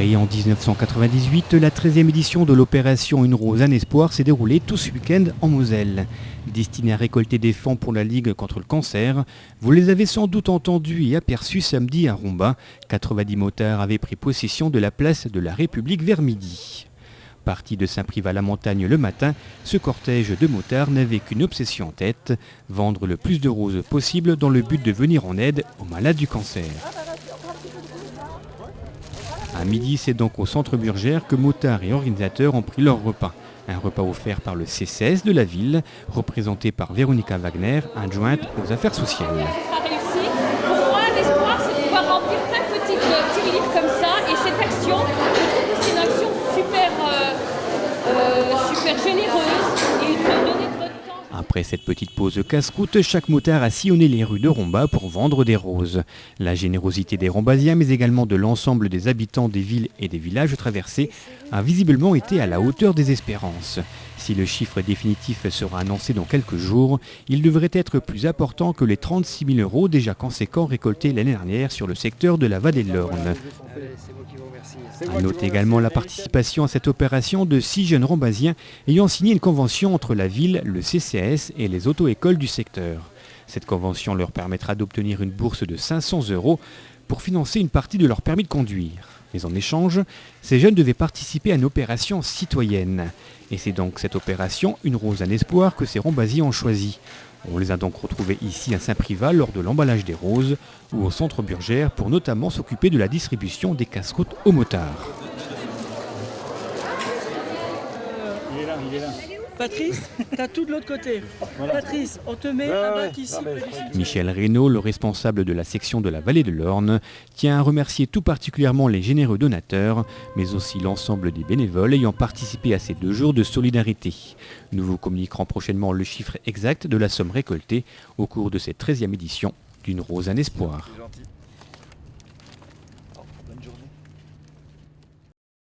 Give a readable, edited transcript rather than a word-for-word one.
Créée en 1998, la 13e édition de l'opération Une rose, un espoir s'est déroulée tout ce week-end en Moselle. Destinée à récolter des fonds pour la Ligue contre le cancer, vous les avez sans doute entendus et aperçus samedi à Romba. 90 motards avaient pris possession de la place de la République vers midi. Parti de Saint-Privat-la-Montagne le matin, ce cortège de motards n'avait qu'une obsession en tête, vendre le plus de roses possible dans le but de venir en aide aux malades du cancer. À midi, c'est donc au centre Burgère que motards et organisateurs ont pris leur repas. Un repas offert par le CCS de la ville, représenté par Véronica Wagner, adjointe aux affaires sociales. Ça a réussi. Pour moi, l'espoir, c'est de pouvoir remplir plein de petits livres comme ça. Et cette action, je trouve que c'est une action super généreuse. Et de donner de votre temps. Après cette petite pause casse-croûte, chaque motard a sillonné les rues de Romba pour vendre des roses. La générosité des Rombasiens, mais également de l'ensemble des habitants des villes et des villages traversés, a visiblement été à la hauteur des espérances. Si le chiffre définitif sera annoncé dans quelques jours, il devrait être plus important que les 36 000 € déjà conséquents récoltés l'année dernière sur le secteur de la Vallée de l'Orne. À noter également la participation à cette opération de 6 jeunes Rombasiens ayant signé une convention entre la ville, le CCS et les auto-écoles du secteur. Cette convention leur permettra d'obtenir une bourse de 500 € pour financer une partie de leur permis de conduire. Mais en échange, ces jeunes devaient participer à une opération citoyenne. Et c'est donc cette opération, Une rose, un espoir, que ces Rombasiens ont choisi. On les a donc retrouvés ici à Saint-Privat lors de l'emballage des roses ou au centre Burgère pour notamment s'occuper de la distribution des casse-croûtes aux motards. Il est là. Patrice, t'as tout de l'autre côté. Voilà. Patrice, on te met un bac ici. Michel Reynaud, le responsable de la section de la Vallée de l'Orne, tient à remercier tout particulièrement les généreux donateurs, mais aussi l'ensemble des bénévoles ayant participé à ces 2 jours de solidarité. Nous vous communiquerons prochainement le chiffre exact de la somme récoltée au cours de cette 13e édition d'Une rose, un espoir. Bonne journée.